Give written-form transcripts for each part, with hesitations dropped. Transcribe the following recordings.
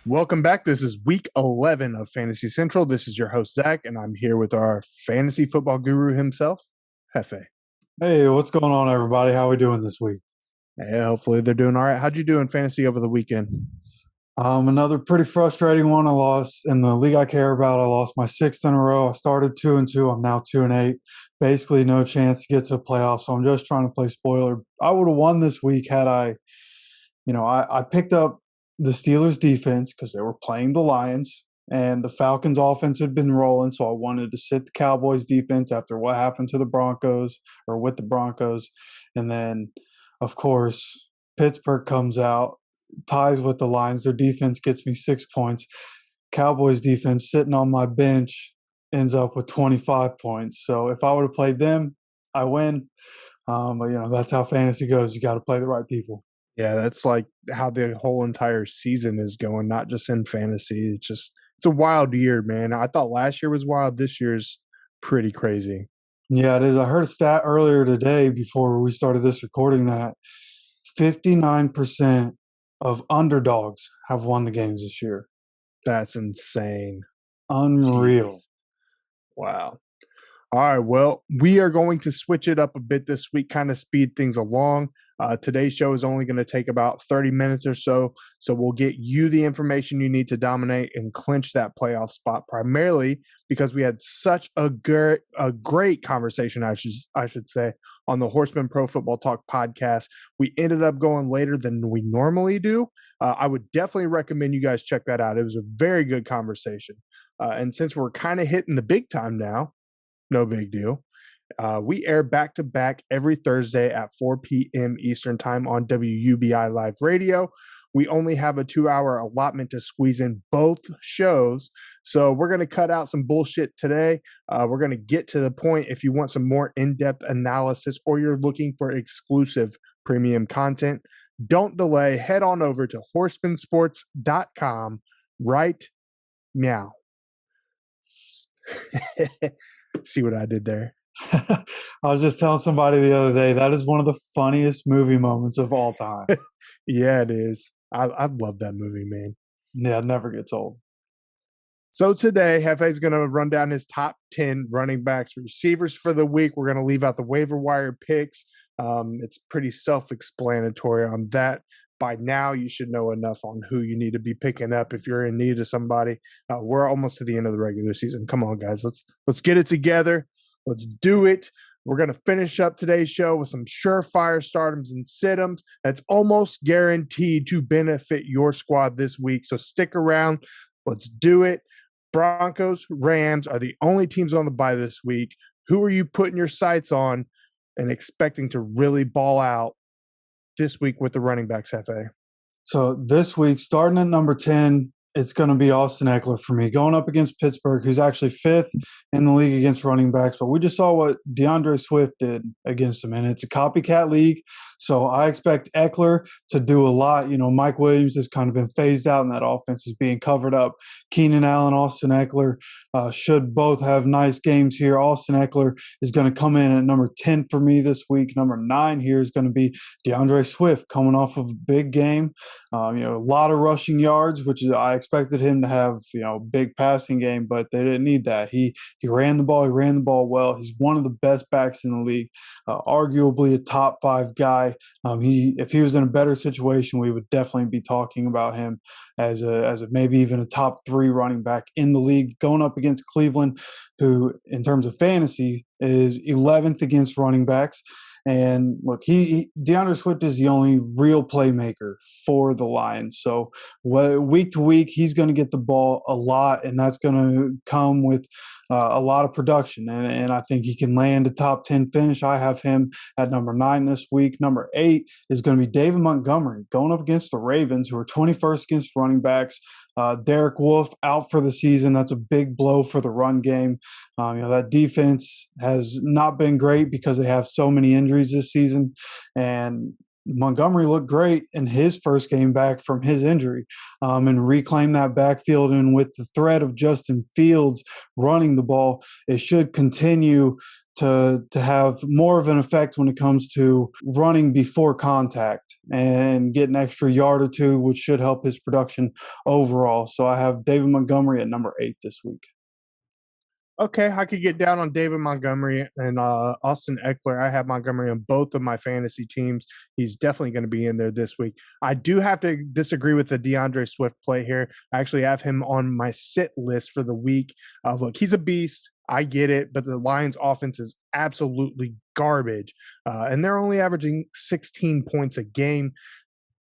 Welcome back. This is week 11 of Fantasy Central. This is your host, Zach, and I'm here with our fantasy football guru himself, Jefe. Hey, what's going on, everybody? How are we doing this week? Hey, hopefully they're doing all right. How'd you do in fantasy over the weekend? Another pretty frustrating one. I lost in the league I care about. I lost my sixth in a row. I started 2-2. I'm now 2-8. Basically, no chance to get to the playoffs. So I'm just trying to play spoiler. I would have won this week had I picked up the Steelers defense because they were playing the Lions, and the Falcons offense had been rolling. So I wanted to sit the Cowboys defense after what happened to the Broncos or with the Broncos, and then, of course, Pittsburgh comes out, ties with the Lions. Their defense gets me 6 points. Cowboys defense sitting on my bench ends up with 25 points. So if I would have played them, I win. But that's how fantasy goes. You got to play the right people. Yeah, that's like how the whole entire season is going, not just in fantasy. It's a wild year, man. I thought last year was wild. This year's pretty crazy. Yeah, it is. I heard a stat earlier today before we started this recording that 59% of underdogs have won the games this year. That's insane. Unreal. Jeez. Wow. All right, well, we are going to switch it up a bit this week, kind of speed things along. Today's show is only going to take about 30 minutes or so, so we'll get you the information you need to dominate and clinch that playoff spot, primarily because we had such a great conversation, I should say, on the Horsemen Pro Football Talk podcast. We ended up going later than we normally do. I would definitely recommend you guys check that out. It was a very good conversation. And since we're kind of hitting the big time now, no big deal. We air back-to-back every Thursday at 4 p.m. Eastern Time on WUBI Live Radio. We only have a 2-hour allotment to squeeze in both shows, so we're going to cut out some bullshit today. We're going to get to the point. If you want some more in-depth analysis or you're looking for exclusive premium content, don't delay. Head on over to horsemansports.com right now. See what I did there? I was just telling somebody the other day, that is one of the funniest movie moments of all time. Yeah, it is. I love that movie, man. Yeah, it never gets old. So today, Hefe's going to run down his top 10 running backs, receivers for the week. We're going to leave out the waiver wire picks. It's pretty self-explanatory on that. By now, you should know enough on who you need to be picking up if you're in need of somebody. We're almost to the end of the regular season. Come on, guys. Let's get it together. Let's do it. We're going to finish up today's show with some surefire startums and situms that's almost guaranteed to benefit your squad this week. So stick around. Let's do it. Broncos, Rams are the only teams on the bye this week. Who are you putting your sights on and expecting to really ball out this week with the running backs, Hefe? So this week, starting at number 10, it's going to be Austin Eckler for me, going up against Pittsburgh, who's actually fifth in the league against running backs. But we just saw what DeAndre Swift did against him, and it's a copycat league. So I expect Eckler to do a lot. Mike Williams has kind of been phased out, and that offense is being covered up. Keenan Allen, Austin Eckler should both have nice games here. Austin Eckler is going to come in at number 10 for me this week. Number 9 here is going to be DeAndre Swift, coming off of a big game. A lot of rushing yards, which is I expected him to have, big passing game, but they didn't need that. He ran the ball. He ran the ball well. He's one of the best backs in the league, arguably a top 5 guy. If he was in a better situation, we would definitely be talking about him as a maybe even a top 3 running back in the league, going up against Cleveland, who in terms of fantasy is 11th against running backs. And look, DeAndre Swift is the only real playmaker for the Lions. So week to week, he's going to get the ball a lot, and that's going to come with a lot of production. And I think he can land a top 10 finish. I have him at number 9 this week. Number 8 is going to be David Montgomery, going up against the Ravens, who are 21st against running backs. Derek Wolfe out for the season. That's a big blow for the run game. That defense has not been great because they have so many injuries this season. And Montgomery looked great in his first game back from his injury, and reclaim that backfield. And with the threat of Justin Fields running the ball, it should continue to have more of an effect when it comes to running before contact and get an extra yard or two, which should help his production overall. So I have David Montgomery at number 8 this week. Okay, I could get down on David Montgomery and Austin Eckler. I have Montgomery on both of my fantasy teams. He's definitely going to be in there this week. I do have to disagree with the DeAndre Swift play here. I actually have him on my sit list for the week. Look, he's a beast. I get it, but the Lions' offense is absolutely garbage, and they're only averaging 16 points a game.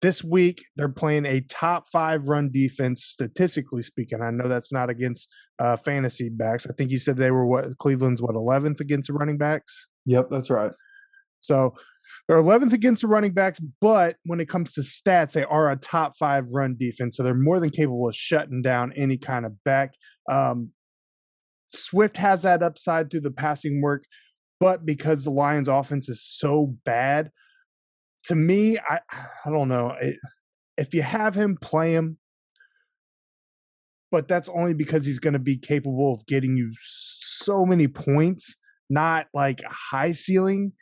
This week, they're playing a top 5 run defense, statistically speaking. I know that's not against fantasy backs. I think you said they were Cleveland's 11th against the running backs? Yep, that's right. So they're 11th against the running backs, but when it comes to stats, they are a top 5 run defense. So they're more than capable of shutting down any kind of back. Swift has that upside through the passing work, but because the Lions' offense is so bad, to me, I don't know. If you have him, play him. But that's only because he's going to be capable of getting you so many points, not like a high ceiling,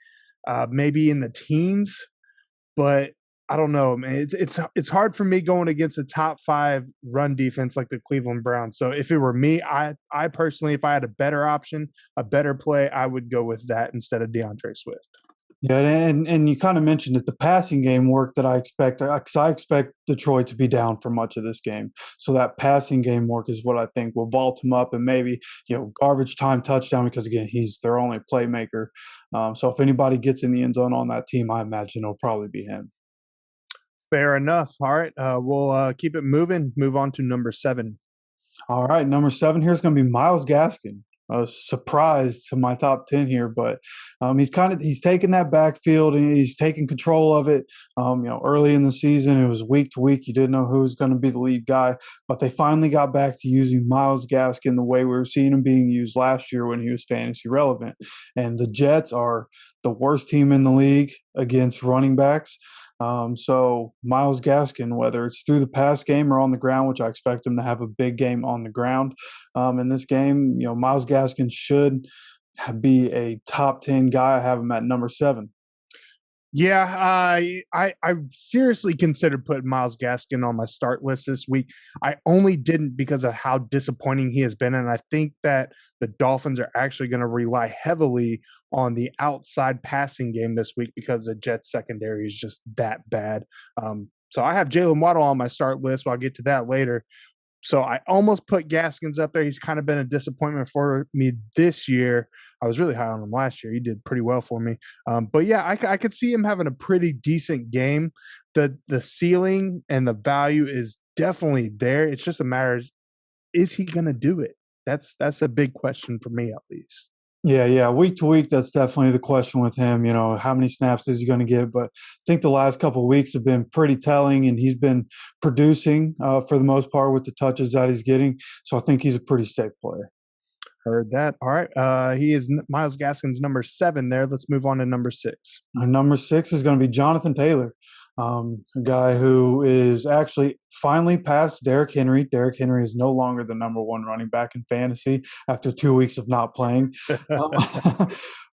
maybe in the teens. But I don't know, man. It's hard for me going against a top 5 run defense like the Cleveland Browns. So if it were me, I personally, if I had a better option, a better play, I would go with that instead of DeAndre Swift. Yeah, and you kind of mentioned it, the passing game work that I expect, because I expect Detroit to be down for much of this game. So that passing game work is what I think will vault him up and maybe, garbage time touchdown because, again, he's their only playmaker. So if anybody gets in the end zone on that team, I imagine it'll probably be him. Fair enough. All right. We'll keep it moving. Move on to number 7. All right. Number 7 here is going to be Myles Gaskin. A surprise to my top 10 here, but he's taking that backfield and he's taking control of it. Early in the season, it was week to week. You didn't know who was going to be the lead guy, but they finally got back to using Myles Gaskin the way we were seeing him being used last year when he was fantasy relevant. And the Jets are the worst team in the league against running backs. So Myles Gaskin, whether it's through the pass game or on the ground, which I expect him to have a big game on the ground in this game, Myles Gaskin should be a top 10 guy. I have him at number 7. Yeah, I seriously considered putting Myles Gaskin on my start list this week. I only didn't because of how disappointing he has been, and I think that the Dolphins are actually going to rely heavily on the outside passing game this week because the Jets secondary is just that bad. So I have Jalen Waddle on my start list. I'll get to that later. So I almost put Gaskins up there. He's kind of been a disappointment for me this year. I was really high on him last year. He did pretty well for me. But yeah, I could see him having a pretty decent game. The ceiling and the value is definitely there. It's just a matter of, is he going to do it? That's a big question for me, at least. Yeah. Week to week, that's definitely the question with him. How many snaps is he going to get? But I think the last couple of weeks have been pretty telling, and he's been producing for the most part with the touches that he's getting. So I think he's a pretty safe player. Heard that. All right. He is Myles Gaskin's number 7 there. Let's move on to number 6. Number 6 is going to be Jonathan Taylor, a guy who is actually finally past Derrick Henry. Derrick Henry is no longer the number 1 running back in fantasy after 2 weeks of not playing.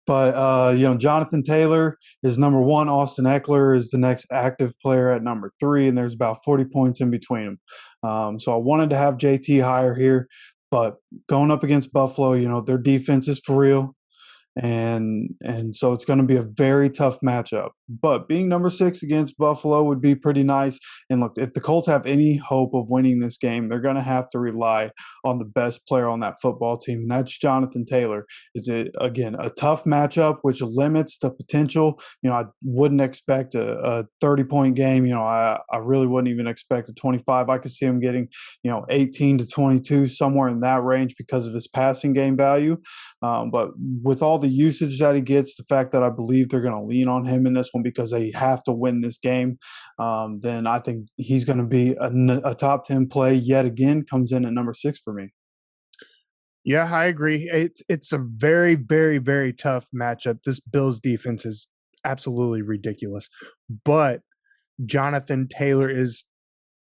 But Jonathan Taylor is number 1. Austin Eckler is the next active player at number 3, and there's about 40 points in between them. So I wanted to have JT higher here. But going up against Buffalo, their defense is for real. And so it's going to be a very tough matchup. But being number 6 against Buffalo would be pretty nice. And look, if the Colts have any hope of winning this game, they're going to have to rely on the best player on that football team, and that's Jonathan Taylor. It's, again, a tough matchup, which limits the potential. I wouldn't expect a 30-point game. I really wouldn't even expect a 25. I could see him getting, 18 to 22, somewhere in that range because of his passing game value. But with all the usage that he gets, the fact that I believe they're going to lean on him in this one because they have to win this game, then I think he's going to be a top 10 play yet again. Comes in at number 6 for me. Yeah, I agree. It's a very, very, very tough matchup. This Bills defense is absolutely ridiculous. But Jonathan Taylor is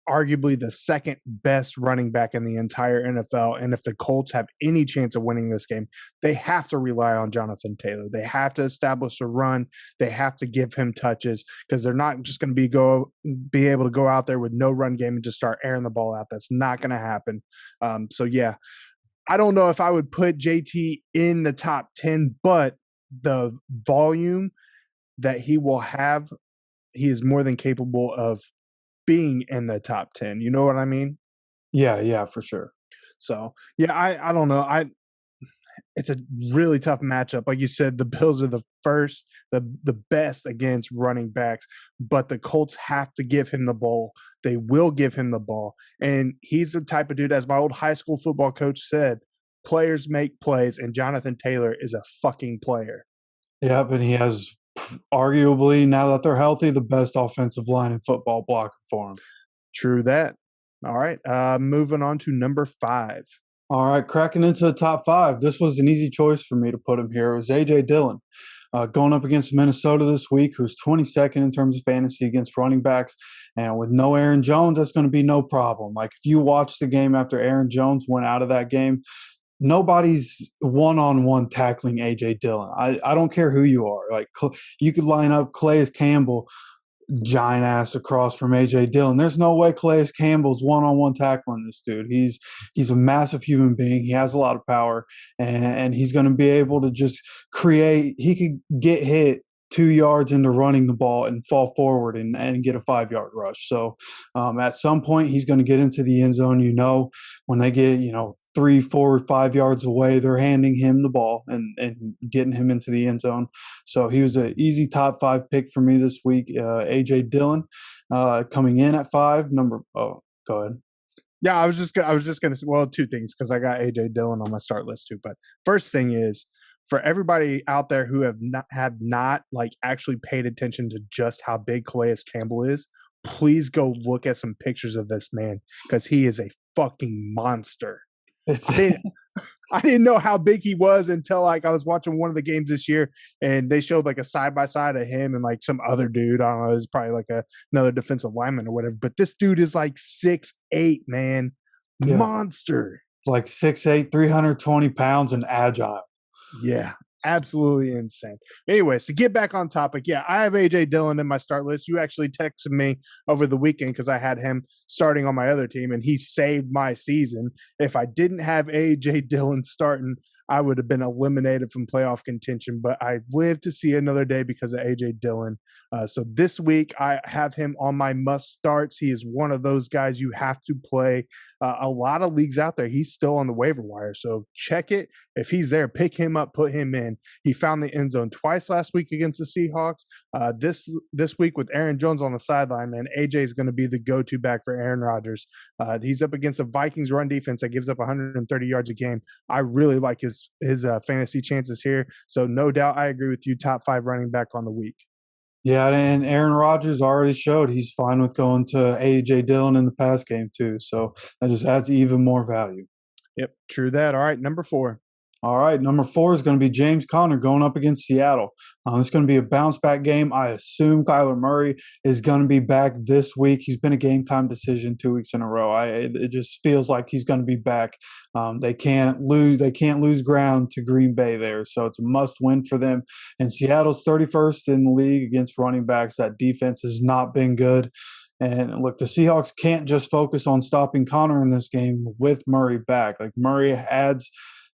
arguably the second best running back in the entire NFL. And if the Colts have any chance of winning this game, they have to rely on Jonathan Taylor. They have to establish a run. They have to give him touches because they're not just going to be able to go out there with no run game and just start airing the ball out. That's not going to happen. So yeah, I don't know if I would put JT in the top 10, but the volume that he will have, he is more than capable of being in the top 10. You know what I mean? Yeah, for sure. So, yeah, I don't know. It's a really tough matchup. Like you said, the Bills are the best against running backs, but the Colts have to give him the ball. They will give him the ball. And he's the type of dude, as my old high school football coach said, players make plays, and Jonathan Taylor is a fucking player. Yep, and he has arguably, now that they're healthy, the best offensive line in football blocking for him. True that. All right, moving on to number 5. All right, cracking into the top 5. This was an easy choice for me to put him here. It was A.J. Dillon going up against Minnesota this week, who's 22nd in terms of fantasy against running backs. And with no Aaron Jones, that's going to be no problem. Like, if you watch the game after Aaron Jones went out of that game, nobody's one-on-one tackling A.J. Dillon. I don't care who you are. Like, you could line up Calais Campbell, giant ass across from A.J. Dillon. There's no way Calais Campbell's one-on-one tackling this dude. He's a massive human being. He has a lot of power, and he's going to be able to just create. He could get hit 2 yards into running the ball and fall forward and get a 5-yard rush. So at some point, he's going to get into the end zone. When they get, 3, 4, 5 yards away, they're handing him the ball and getting him into the end zone. So he was an easy top 5 pick for me this week. A.J. Dillon coming in at 5. Go ahead. Yeah, I was just gonna say, well, 2 things, because I got A.J. Dillon on my start list too. But first thing is, for everybody out there who have not like actually paid attention to just how big Calais Campbell is, please go look at some pictures of this man, because he is a fucking monster. I didn't know how big he was until I was watching one of the games this year, and they showed like a side by side of him and like some other dude. I don't know, it's probably like another defensive lineman or whatever. But this dude is like 6'8", man, Yeah. monster. Like 6'8", 320 pounds, and agile. Yeah, absolutely insane. Anyways, to get back on topic, yeah, I have A.J. Dillon in my start list. You actually texted me over the weekend because I had him starting on my other team, and he saved my season. If I didn't have A.J. Dillon starting, I would have been eliminated from playoff contention, but I lived to see another day because of A.J. Dillon. So this week, I have him on my must starts. He is one of those guys you have to play. A lot of leagues out there, he's still on the waiver wire, so check it. If he's there, pick him up, put him in. He found the end zone twice last week against the Seahawks. This week with Aaron Jones on the sideline, man, A.J. is going to be the go-to back for Aaron Rodgers. He's up against a Vikings run defense that gives up 130 yards a game. I really like his fantasy chances here. So no doubt I agree with you, top 5 running back on the week. Yeah, and Aaron Rodgers already showed he's fine with going to A.J. Dillon in the pass game too. So that just adds even more value. Yep, true that. All right, number 4. All right, number 4 is going to be James Conner going up against Seattle. It's going to be a bounce-back game. I assume Kyler Murray is going to be back this week. He's been a game-time decision 2 weeks in a row. It just feels like he's going to be back. They can't lose ground to Green Bay there, so it's a must-win for them. And Seattle's 31st in the league against running backs. That defense has not been good. And look, the Seahawks can't just focus on stopping Conner in this game with Murray back. Like, Murray adds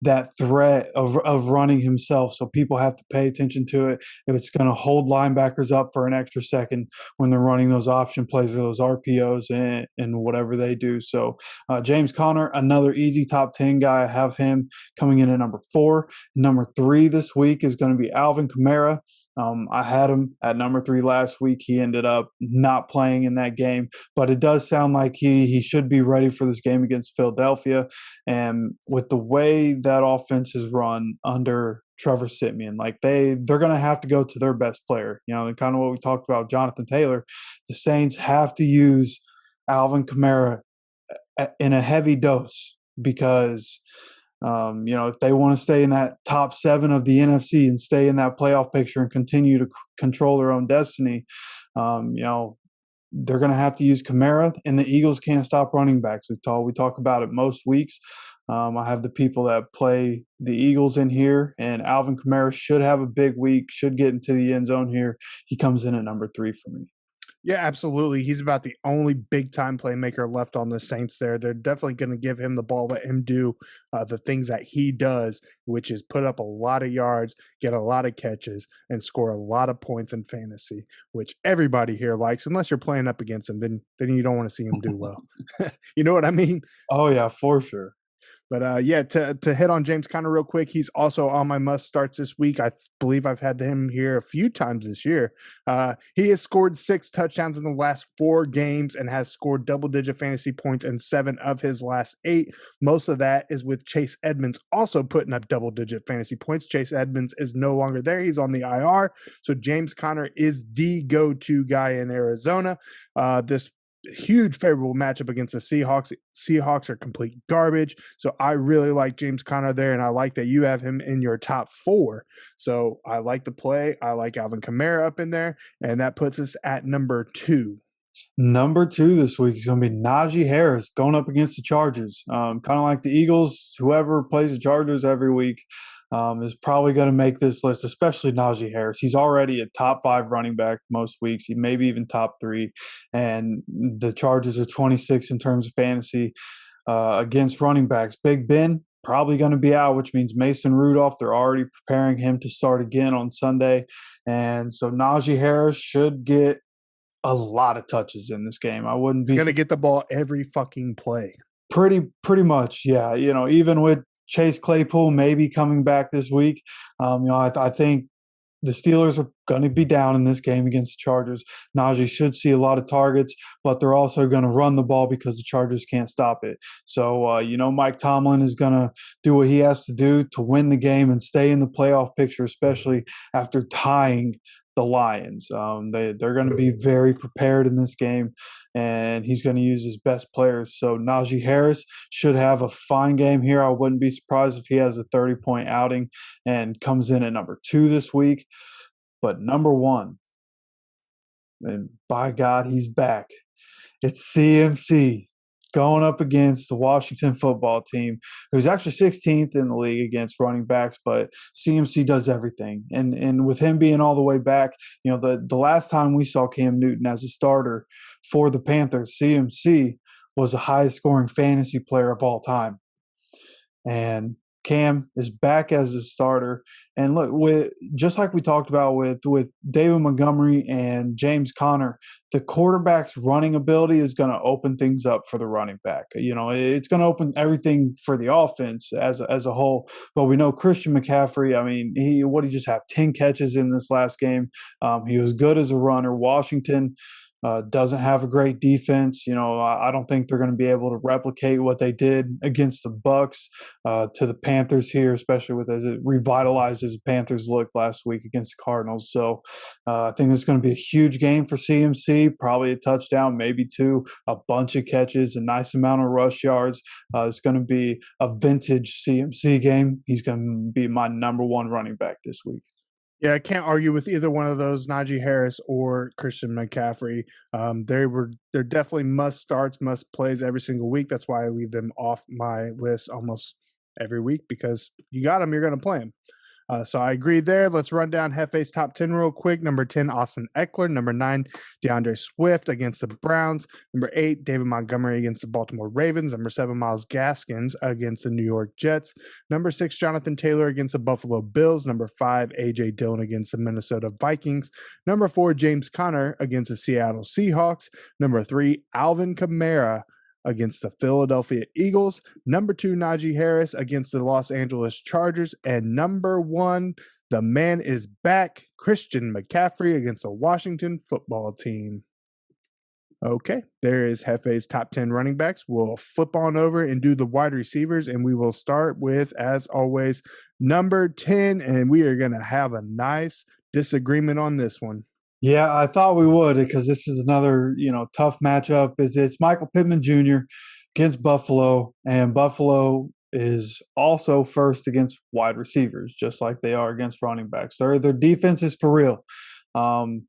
that threat of running himself. So people have to pay attention to it. It's going to hold linebackers up for an extra second when they're running those option plays or those RPOs and whatever they do. So James Conner, another easy top 10 guy. I have him coming in at number 4. Number 3 this week is going to be Alvin Kamara. I had him at number 3 last week. He ended up not playing in that game, but it does sound like he should be ready for this game against Philadelphia. And with the way that offense is run under Trevor Siemian, like they're going to have to go to their best player. And kind of what we talked about, Jonathan Taylor. The Saints have to use Alvin Kamara in a heavy dose because If they want to stay in that top 7 of the NFC and stay in that playoff picture and continue to control their own destiny, they're going to have to use Kamara, and the Eagles can't stop running backs. We talk about it most weeks. I have the people that play the Eagles in here, and Alvin Kamara should have a big week, should get into the end zone here. He comes in at number 3 for me. Yeah, absolutely. He's about the only big-time playmaker left on the Saints there. They're definitely going to give him the ball, let him do the things that he does, which is put up a lot of yards, get a lot of catches, and score a lot of points in fantasy, which everybody here likes. Unless you're playing up against him, then you don't want to see him do well. You know what I mean? Oh, yeah, for sure. But to hit on James Conner real quick, he's also on my must starts this week. I believe I've had him here a few times this year. He has scored 6 touchdowns in the last 4 games and has scored double-digit fantasy points in 7 of his last 8. Most of that is with Chase Edmonds also putting up double-digit fantasy points. Chase Edmonds is no longer there. He's on the IR. So James Conner is the go-to guy in Arizona. This huge favorable matchup against the Seahawks. Seahawks are complete garbage. So I really like James Conner there, and I like that you have him in your top 4. So I like the play. I like Alvin Kamara up in there, and that puts us at number 2. Number 2 this week is going to be Naji Harris going up against the Chargers. Kind of like the Eagles, whoever plays the Chargers every week is probably going to make this list, especially Najee Harris. He's already a top 5 running back most weeks. He maybe even top 3. And the Chargers are 26 in terms of fantasy against running backs. Big Ben probably going to be out, which means Mason Rudolph, they're already preparing him to start again on Sunday. And so Najee Harris should get a lot of touches in this game. I wouldn't be going to get the ball every fucking play. Pretty much, yeah. Even with Chase Claypool maybe coming back this week, I think the Steelers are going to be down in this game against the Chargers. Najee should see a lot of targets, but they're also going to run the ball because the Chargers can't stop it. So, Mike Tomlin is going to do what he has to do to win the game and stay in the playoff picture, especially after tying the Lions. They're going to be very prepared in this game, and he's going to use his best players. So Najee Harris should have a fine game here. I wouldn't be surprised if he has a 30-point outing and comes in at number 2 this week. But number 1, and by God, he's back. It's CMC going up against the Washington football team, who's actually 16th in the league against running backs, but CMC does everything. And with him being all the way back, the last time we saw Cam Newton as a starter for the Panthers, CMC was the highest scoring fantasy player of all time. And Cam is back as a starter. And look, just like we talked about with David Montgomery and James Conner, the quarterback's running ability is going to open things up for the running back. It's going to open everything for the offense as a whole. But we know Christian McCaffrey, he just have 10 catches in this last game. He was good as a runner. Washington doesn't have a great defense. I don't think they're going to be able to replicate what they did against the Bucs to the Panthers here, especially as it revitalized as the Panthers looked last week against the Cardinals. So I think it's going to be a huge game for CMC, probably a touchdown, maybe 2, a bunch of catches, a nice amount of rush yards. It's going to be a vintage CMC game. He's going to be my number 1 running back this week. Yeah, I can't argue with either one of those, Najee Harris or Christian McCaffrey. They're definitely must starts, must plays every single week. That's why I leave them off my list almost every week, because you got them, you're going to play them. So I agree there. Let's run down Jeffe's top 10 real quick. Number 10, Austin Eckler. Number 9, DeAndre Swift against the Browns. Number 8, David Montgomery against the Baltimore Ravens. Number 7, Myles Gaskins against the New York Jets. Number 6, Jonathan Taylor against the Buffalo Bills. Number 5, A.J. Dillon against the Minnesota Vikings. Number 4, James Conner against the Seattle Seahawks. Number 3, Alvin Kamara against the Philadelphia Eagles. Number 2, Najee Harris against the Los Angeles Chargers. And number 1, the man is back, Christian McCaffrey against the Washington football team. Okay, there is Jeffe's top 10 running backs. We'll flip on over and do the wide receivers, and we will start with, as always, number 10, and we are going to have a nice disagreement on this one. Yeah, I thought we would, because this is another, tough matchup. It's Michael Pittman Jr. against Buffalo, and Buffalo is also first against wide receivers, just like they are against running backs. Their defense is for real. And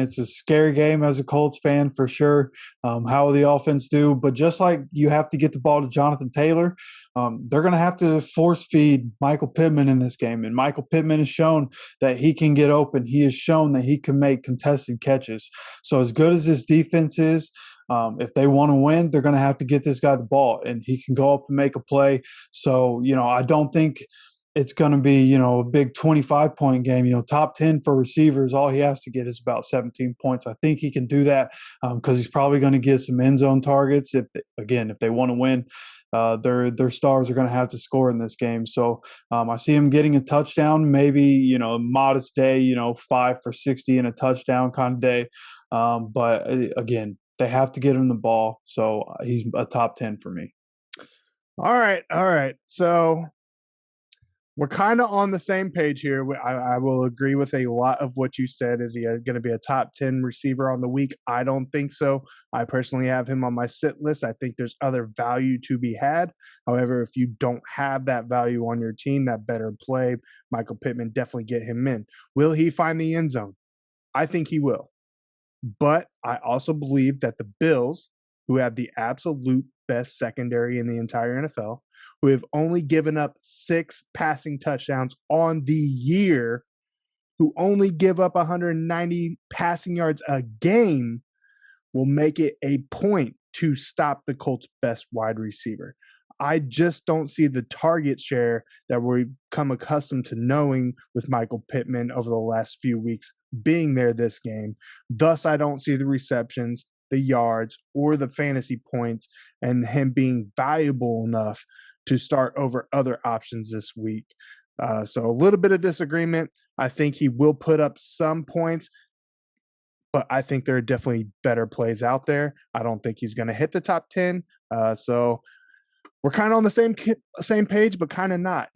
it's a scary game as a Colts fan for sure. How will the offense do? But just like you have to get the ball to Jonathan Taylor, they're going to have to force feed Michael Pittman in this game. And Michael Pittman has shown that he can get open. He has shown that he can make contested catches. So as good as this defense is, if they want to win, they're going to have to get this guy the ball, and he can go up and make a play. So, I don't think it's going to be, a big 25-point game. Top 10 for receivers, all he has to get is about 17 points. I think he can do that because he's probably going to get some end zone targets. If they want to win, their stars are going to have to score in this game. So I see him getting a touchdown, maybe, a modest day, 5 for 60 and a touchdown kind of day. But again, they have to get him the ball. So he's a top 10 for me. All right. So we're kind of on the same page here. I will agree with a lot of what you said. Is he going to be a top 10 receiver on the week? I don't think so. I personally have him on my sit list. I think there's other value to be had. However, if you don't have that value on your team, that better play, Michael Pittman, definitely get him in. Will he find the end zone? I think he will. But I also believe that the Bills, who have the absolute best secondary in the entire NFL, who have only given up 6 passing touchdowns on the year, who only give up 190 passing yards a game, will make it a point to stop the Colts' best wide receiver. I just don't see the target share that we've come accustomed to knowing with Michael Pittman over the last few weeks being there this game. Thus, I don't see the receptions, the yards, or the fantasy points, and him being valuable enough to start over other options this week. So a little bit of disagreement. I think he will put up some points, but I think there are definitely better plays out there. I don't think he's going to hit the top 10. So we're kind of on the same page, but kind of not,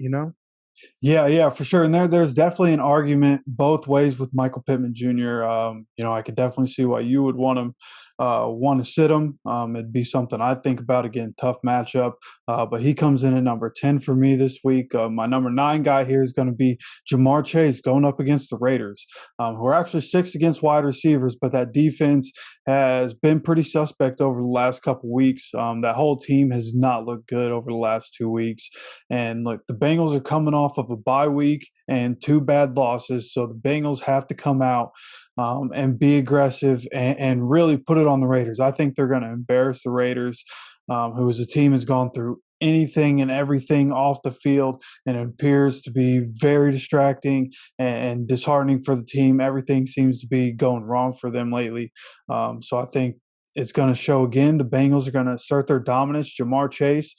Yeah, for sure. And there's definitely an argument both ways with Michael Pittman Jr. I could definitely see why you would want to sit him. It'd be something I'd think about. Again, tough matchup, but he comes in at number 10 for me this week. My number 9 guy here is going to be Jamar Chase going up against the Raiders, who are actually 6th against wide receivers, but that defense has been pretty suspect over the last couple weeks. That whole team has not looked good over the last 2 weeks. And look, the Bengals are coming off of a bye week and 2 bad losses, so the Bengals have to come out and be aggressive and really put it on the Raiders. I think they're going to embarrass the Raiders, who as a team has gone through anything and everything off the field, and it appears to be very distracting and disheartening for the team. Everything seems to be going wrong for them lately. So I think it's going to show again. The Bengals are going to assert their dominance. Jamar Chase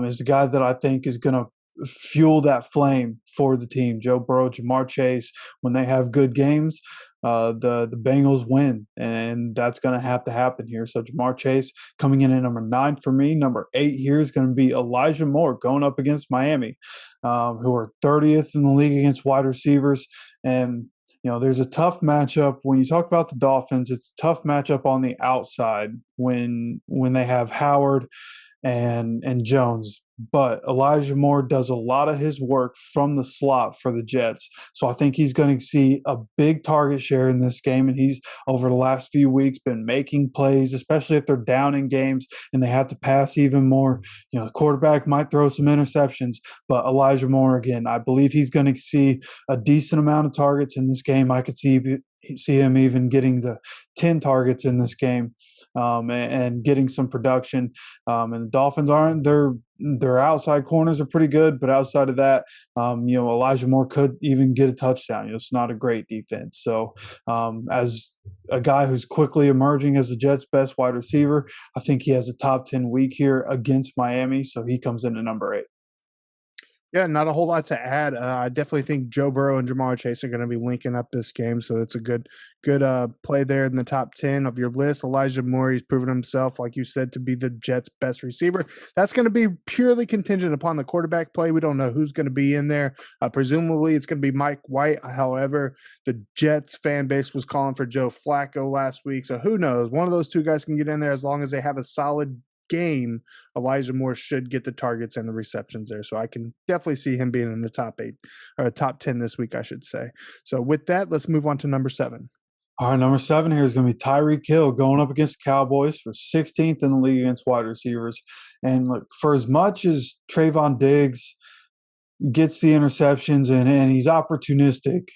is the guy that I think is going to fuel that flame for the team. Joe Burrow, Jamar Chase, when they have good games, the Bengals win, and that's going to have to happen here. So Jamar Chase coming in at number 9 for me. Number 8 here is going to be Elijah Moore going up against Miami, who are 30th in the league against wide receivers. And there's a tough matchup when you talk about the Dolphins. It's a tough matchup on the outside when they have Howard and Jones. But Elijah Moore does a lot of his work from the slot for the Jets. So I think he's going to see a big target share in this game. And he's, over the last few weeks, been making plays, especially if they're down in games and they have to pass even more. The quarterback might throw some interceptions, but Elijah Moore, again, I believe he's going to see a decent amount of targets in this game. I could see him even getting to 10 targets in this game and getting some production. And the Dolphins their outside corners are pretty good, but outside of that, Elijah Moore could even get a touchdown. It's not a great defense. So as a guy who's quickly emerging as the Jets' best wide receiver, I think he has a top 10 week here against Miami. So he comes in at number 8. Yeah, not a whole lot to add. I definitely think Joe Burrow and Jamar Chase are going to be linking up this game, so it's a good play there in the top 10 of your list. Elijah Moore, he's proven himself, like you said, to be the Jets' best receiver. That's going to be purely contingent upon the quarterback play. We don't know who's going to be in there. Presumably, it's going to be Mike White. However, the Jets fan base was calling for Joe Flacco last week, so who knows? One of those two guys can get in there as long as they have a solid game, Elijah Moore should get the targets and the receptions there. So I can definitely see him being in the top 8 or top 10 this week, I should say. So with that, let's move on to number 7. All right, number 7 here is going to be Tyree Kill going up against the Cowboys for 16th in the league against wide receivers. And look, for as much as Trayvon Diggs gets the interceptions and he's opportunistic.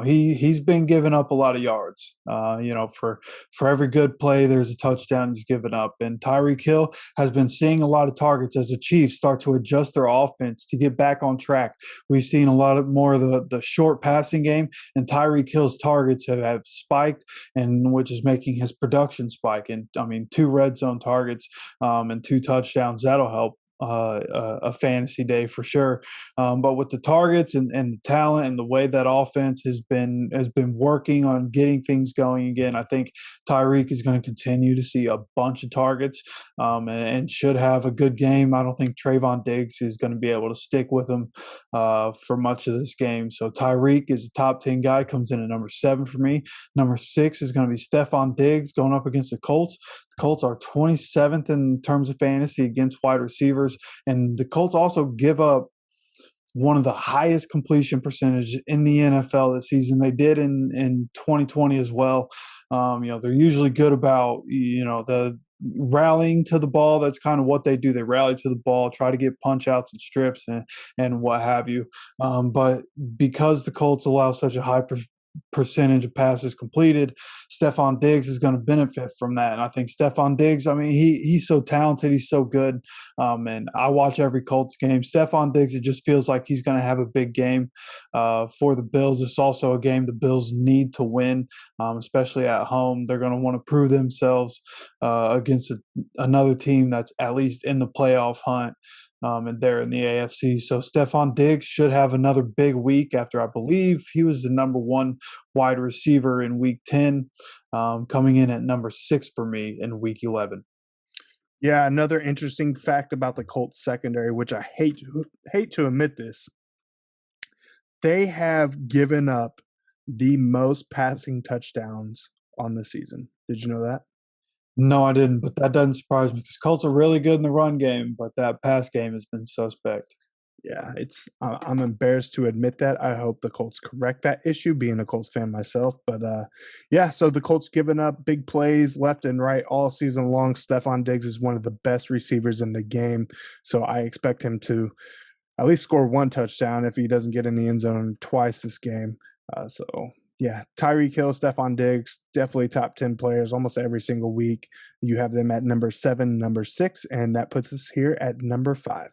He's been giving up a lot of yards. For every good play, there's a touchdown he's given up. And Tyree Kill has been seeing a lot of targets as the Chiefs start to adjust their offense to get back on track. We've seen a lot more of the short passing game, and Tyree Kill's targets have spiked, and which is making his production spike. And 2 red zone targets and 2 touchdowns, that'll help a fantasy day for sure. But with the targets and the talent and the way that offense has been working on getting things going again, I think Tyreek is going to continue to see a bunch of targets and should have a good game. I don't think Trayvon Diggs is going to be able to stick with him for much of this game. So Tyreek is a top 10 guy, comes in at number 7 for me. Number 6 is going to be Stefan Diggs going up against the Colts. The Colts are 27th in terms of fantasy against wide receivers, and the Colts also give up one of the highest completion percentage in the NFL this season. They did in 2020 as well. They're usually good about the rallying to the ball. That's kind of what they do. They rally to the ball, try to get punch outs and strips and what have you. But because the Colts allow such a high percentage of passes completed, Stefan Diggs is going to benefit from that. And I think Stefan Diggs, he's so talented, he's so good. And I watch every Colts game. Stefan Diggs, it just feels like he's going to have a big game for the Bills. It's also a game the Bills need to win, especially at home. They're going to want to prove themselves against another team that's at least in the playoff hunt. And they're in the AFC. So Stefan Diggs should have another big week after, I believe, he was the number 1 wide receiver in week 10, coming in at number 6 for me in week 11. Yeah, another interesting fact about the Colts secondary, which I hate to admit this, they have given up the most passing touchdowns on the season. Did you know that? No, I didn't, but that doesn't surprise me because Colts are really good in the run game, but that pass game has been suspect. Yeah, I'm embarrassed to admit that. I hope the Colts correct that issue, being a Colts fan myself. But so the Colts giving up big plays left and right all season long. Stefan Diggs is one of the best receivers in the game, so I expect him to at least score 1 touchdown if he doesn't get in the end zone twice this game. Tyree Kill, Stefan Diggs, definitely top 10 players almost every single week. You have them at number 7, number 6, and that puts us here at number 5.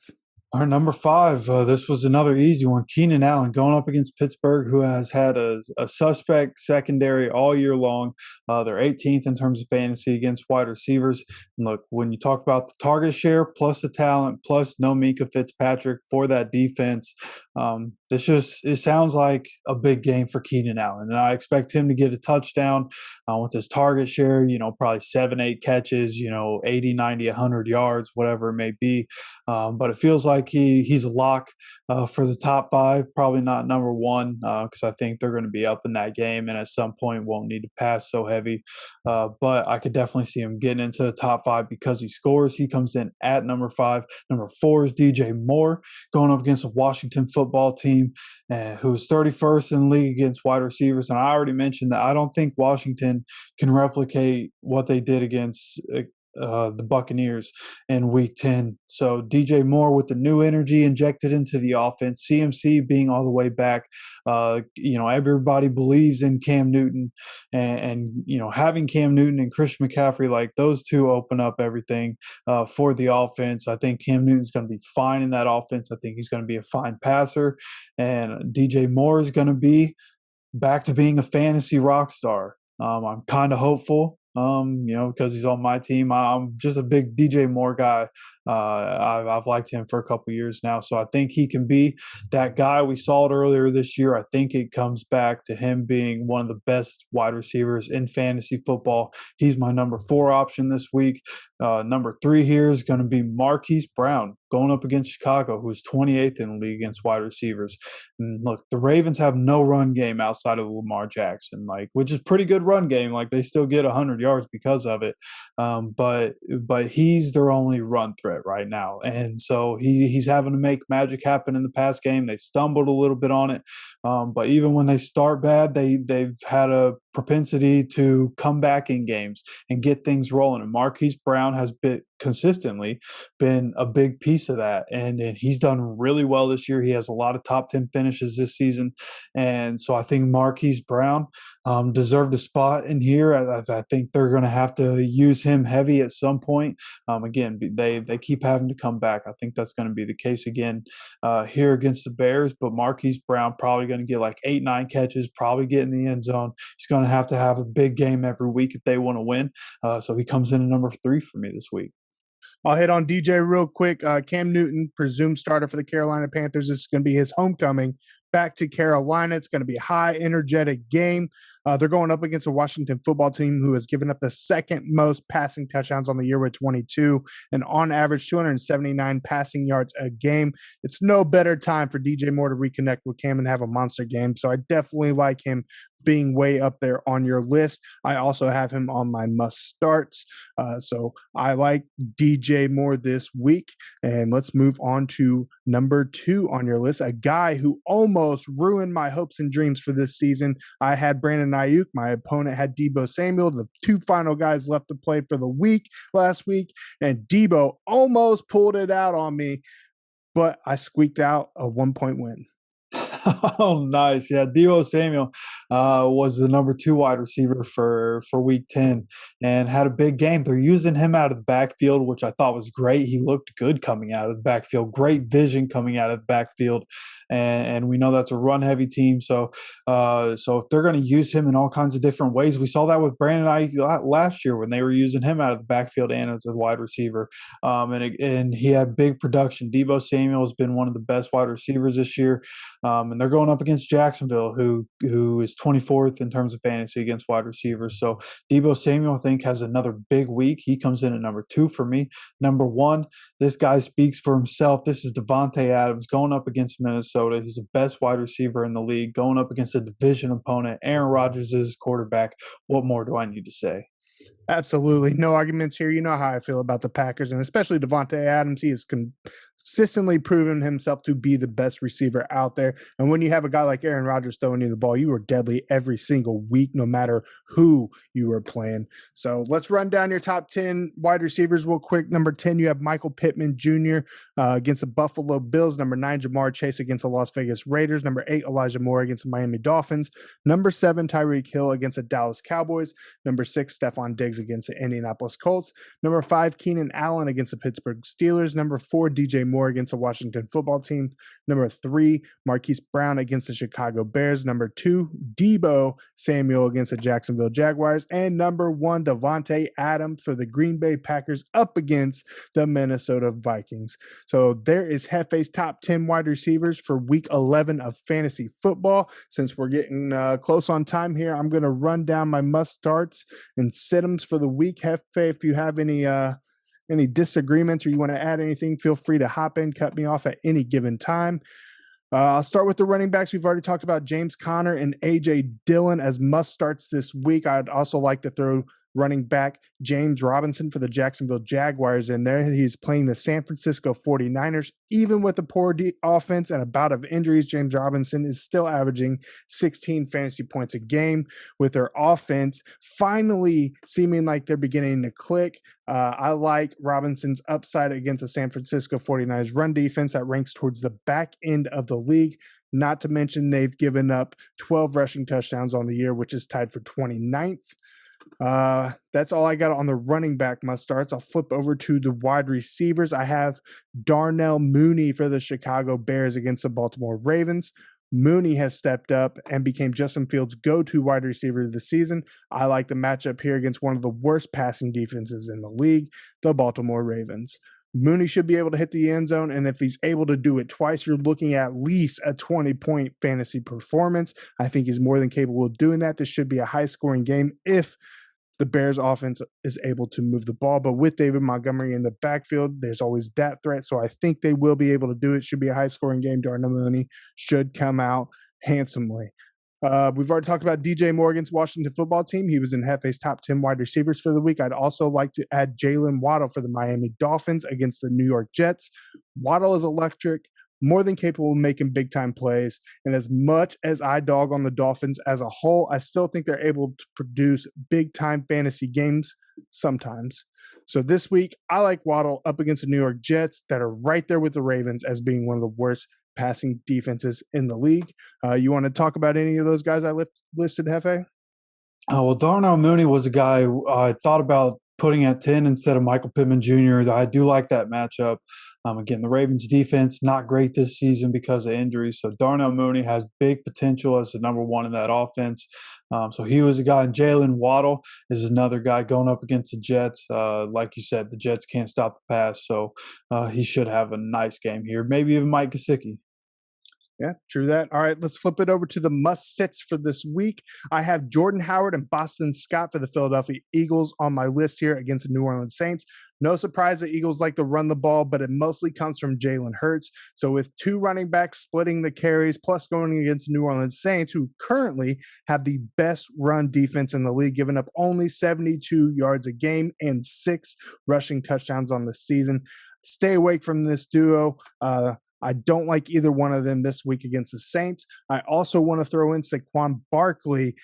Our number 5, this was another easy one. Keenan Allen going up against Pittsburgh, who has had a suspect secondary all year long. They're 18th in terms of fantasy against wide receivers. And look, when you talk about the target share plus the talent plus no Mika Fitzpatrick for that defense, it sounds like a big game for Keenan Allen. And I expect him to get a touchdown with his target share, probably 7, 8 catches, 80, 90, 100 yards, whatever it may be. But it feels like he's a lock for the top 5, probably not number 1 because I think they're going to be up in that game and at some point won't need to pass so heavy. But I could definitely see him getting into the top 5 because he scores. He comes in at number 5. Number 4 is DJ Moore going up against a Washington football team who is 31st in the league against wide receivers. And I already mentioned that I don't think Washington can replicate what they did against the Buccaneers in week 10. So DJ Moore with the new energy injected into the offense, CMC being all the way back. Everybody believes in Cam Newton and having Cam Newton and Christian McCaffrey, like those two open up everything for the offense. I think Cam Newton's going to be fine in that offense. I think he's going to be a fine passer, and DJ Moore is going to be back to being a fantasy rock star. I'm kind of hopeful. Because he's on my team. I'm just a big DJ Moore guy. I've liked him for a couple years now, so I think he can be that guy. We saw it earlier this year. I think it comes back to him being one of the best wide receivers in fantasy football. He's my number 4 option this week. Number 3 here is going to be Marquis Brown going up against Chicago, who's 28th in the league against wide receivers. And look, the Ravens have no run game outside of Lamar Jackson, which is pretty good run game. They still get 100 yards because of it. But he's their only run threat right now. And so he's having to make magic happen in the pass game. They stumbled a little bit on it. But even when they start bad, they've had a propensity to come back in games and get things rolling. And Marquise Brown has consistently been a big piece of that. And he's done really well this year. He has a lot of top 10 finishes this season. And so I think Marquise Brown deserved a spot in here. I think they're going to have to use him heavy at some point. Again, they keep having to come back. I think that's going to be the case again here against the Bears. But Marquise Brown probably going to get 8-9 catches, probably get in the end zone. He's going to have a big game every week if they want to win. So he comes in at number 3 for me this week. I'll hit on DJ real quick. Cam Newton, presumed starter for the Carolina Panthers. This is going to be his homecoming back to Carolina. It's going to be a high, energetic game. They're going up against a Washington football team who has given up the second most passing touchdowns on the year with 22 and on average 279 passing yards a game. It's no better time for DJ Moore to reconnect with Cam and have a monster game. So I definitely like him being way up there on your list. I also have him on my must starts. So I like DJ Moore this week. And let's move on to number 2 on your list, a guy who almost ruined my hopes and dreams for this season. I had Brandon Nyuk. My opponent had Deebo Samuel, the 2 final guys left to play for the week last week. And Deebo almost pulled it out on me, but I squeaked out a 1-point win. Oh, nice. Yeah, Deebo Samuel was the number 2 wide receiver for Week 10 and had a big game. They're using him out of the backfield, which I thought was great. He looked good coming out of the backfield. Great vision coming out of the backfield, and we know that's a run-heavy team. So if they're going to use him in all kinds of different ways, we saw that with Brandon Ayuk last year when they were using him out of the backfield and as a wide receiver, and he had big production. Deebo Samuel has been one of the best wide receivers this year. And they're going up against Jacksonville, who is 24th in terms of fantasy against wide receivers. So Deebo Samuel, I think, has another big week. He comes in at number 2 for me. Number 1, this guy speaks for himself. This is Devante Adams going up against Minnesota. He's the best wide receiver in the league, going up against a division opponent. Aaron Rodgers is his quarterback. What more do I need to say? Absolutely. No arguments here. You know how I feel about the Packers, and especially Devante Adams. He is consistently proven himself to be the best receiver out there. And when you have a guy like Aaron Rodgers throwing you the ball, you are deadly every single week, no matter who you are playing. So let's run down your top 10 wide receivers real quick. Number 10, you have Michael Pittman Jr. Against the Buffalo Bills. Number 9, Jamar Chase against the Las Vegas Raiders. Number 8, Elijah Moore against the Miami Dolphins. Number 7, Tyree Kill against the Dallas Cowboys. Number 6, Stefan Diggs against the Indianapolis Colts. Number 5, Keenan Allen against the Pittsburgh Steelers. Number 4, DJ Moore against the Washington football team. Number 3, Marquise Brown against the Chicago Bears. Number 2, Deebo Samuel against the Jacksonville Jaguars. And number 1, Devante Adams for the Green Bay Packers up against the Minnesota Vikings. So there is Jeffe's top 10 wide receivers for week 11 of fantasy football. Since we're getting close on time here, I'm going to run down my must starts and sit-ems for the week. Jefe, if you have any disagreements or you want to add anything, feel free to hop in, cut me off at any given time. I'll start with the running backs. We've already talked about James Conner and A.J. Dillon as must starts this week. I'd also like to throw running back James Robinson for the Jacksonville Jaguars in there. He's playing the San Francisco 49ers. Even with the poor offense and a bout of injuries, James Robinson is still averaging 16 fantasy points a game with their offense finally seeming like they're beginning to click. I like Robinson's upside against the San Francisco 49ers run defense that ranks towards the back end of the league. Not to mention they've given up 12 rushing touchdowns on the year, which is tied for 29th. That's all I got on the running back must starts. I'll flip over to the wide receivers. I have Darnell Mooney for the Chicago Bears against the Baltimore Ravens. Mooney has stepped up and became Justin Fields' go-to wide receiver of the season. I like the matchup here against one of the worst passing defenses in the league, the Baltimore Ravens. Mooney should be able to hit the end zone, and if he's able to do it twice, you're looking at least a 20-point fantasy performance. I think he's more than capable of doing that. This should be a high-scoring game if the Bears offense is able to move the ball. But with David Montgomery in the backfield, there's always that threat. So I think they will be able to do it. Should be a high-scoring game. Darnell Mooney should come out handsomely. We've already talked about DJ Morgan's Washington football team. He was in Jeffe's top 10 wide receivers for the week. I'd also like to add Jalen Waddle for the Miami Dolphins against the New York Jets. Waddle is electric, more than capable of making big-time plays. And as much as I dog on the Dolphins as a whole, I still think they're able to produce big-time fantasy games sometimes. So this week, I like Waddle up against the New York Jets that are right there with the Ravens as being one of the worst passing defenses in the league. You want to talk about any of those guys I listed, Jefe? Well, Darnell Mooney was a guy I thought about putting at 10 instead of Michael Pittman Jr. I do like that matchup. Again, the Ravens defense, not great this season because of injuries. So Darnell Mooney has big potential as the number one in that offense. So he was a guy. And Jalen Waddle is another guy going up against the Jets. Like you said, the Jets can't stop the pass. So he should have a nice game here. Maybe even Mike Gesicki. Yeah, true that. All right, let's flip it over to the must-sits for this week. I have Jordan Howard and Boston Scott for the Philadelphia Eagles on my list here against the New Orleans Saints. No surprise the Eagles like to run the ball, but it mostly comes from Jalen Hurts. So with two running backs splitting the carries, plus going against the New Orleans Saints, who currently have the best run defense in the league, giving up only 72 yards a game and 6 rushing touchdowns on the season. Stay away from this duo. I don't like either one of them this week against the Saints. I also want to throw in Sequon Barkley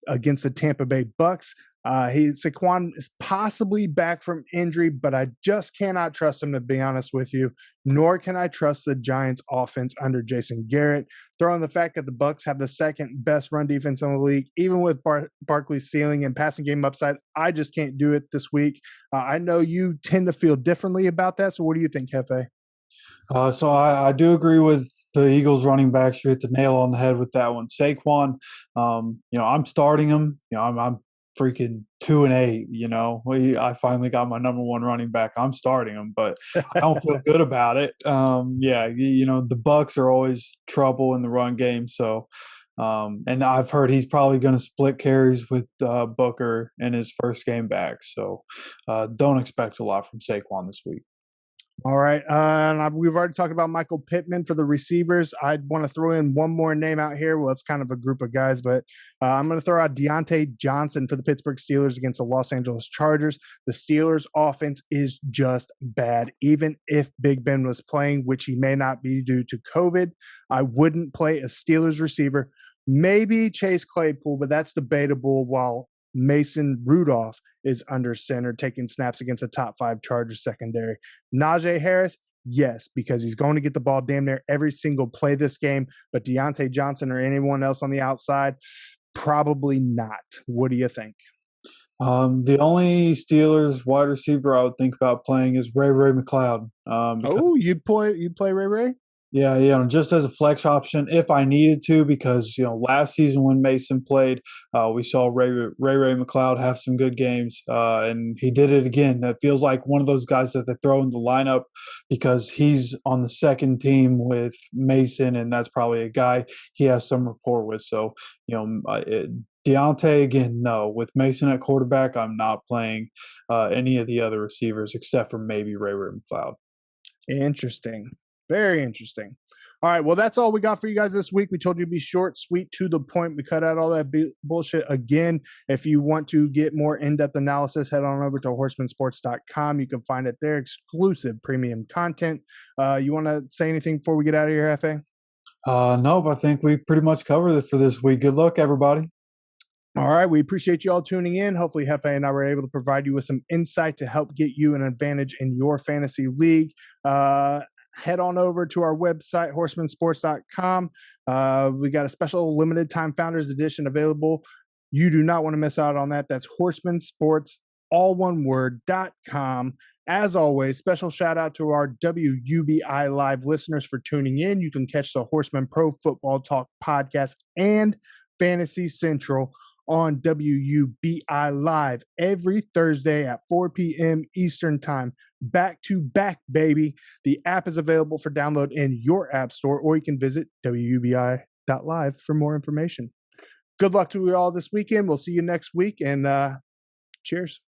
against the Tampa Bay Bucks. Sequon is possibly back from injury, but I just cannot trust him, to be honest with you. Nor can I trust the Giants' offense under Jason Garrett. Throw in the fact that the Bucks have the second best run defense in the league, even with Barkley's ceiling and passing game upside. I just can't do it this week. I know you tend to feel differently about that. So what do you think, Jefe? So I do agree with the Eagles running backs. You hit the nail on the head with that one. Saquon, I'm starting him. I'm freaking 2-8. I finally got my number one running back. I'm starting him, but I don't feel good about it. The Bucks are always trouble in the run game. So, and I've heard he's probably going to split carries with Booker in his first game back. So, don't expect a lot from Saquon this week. All right. We've already talked about Michael Pittman for the receivers. I want to throw in one more name out here. Well, it's kind of a group of guys, but I'm going to throw out Deontay Johnson for the Pittsburgh Steelers against the Los Angeles Chargers. The Steelers' offense is just bad. Even if Big Ben was playing, which he may not be due to COVID, I wouldn't play a Steelers receiver. Maybe Chase Claypool, but that's debatable, while Mason Rudolph is under center, taking snaps against a top 5 Chargers secondary. Naji Harris, yes, because he's going to get the ball damn near every single play this game. But Deontay Johnson or anyone else on the outside, probably not. What do you think? The only Steelers wide receiver I would think about playing is Ray McCloud. You'd play Ray? Yeah, just as a flex option if I needed to, because last season when Mason played, we saw Ray McCloud have some good games, and he did it again. That feels like one of those guys that they throw in the lineup because he's on the second team with Mason, and that's probably a guy he has some rapport with. So Deontay, again, no. With Mason at quarterback, I'm not playing any of the other receivers except for maybe Ray McCloud. Interesting. Very interesting. All right. Well, that's all we got for you guys this week. We told you to be short, sweet, to the point. We cut out all that bullshit again. If you want to get more in-depth analysis, head on over to horsemansports.com. You can find it there, exclusive premium content. You want to say anything before we get out of here, Jefe? No, but I think we pretty much covered it for this week. Good luck, everybody. All right. We appreciate you all tuning in. Hopefully, Jefe and I were able to provide you with some insight to help get you an advantage in your fantasy league. Head on over to our website, horsemansports.com. We got a special limited time Founders Edition available. You do not want to miss out on that. That's horsemansports, all one word.com. As always, special shout out to our WUBI Live listeners for tuning in. You can catch the Horseman Pro Football Talk podcast and Fantasy Central on WUBI Live every Thursday at 4 p.m. Eastern Time. Back to back, baby. The app is available for download in your app store, or you can visit WUBI.live for more information. Good luck to you all this weekend. We'll see you next week, and Cheers.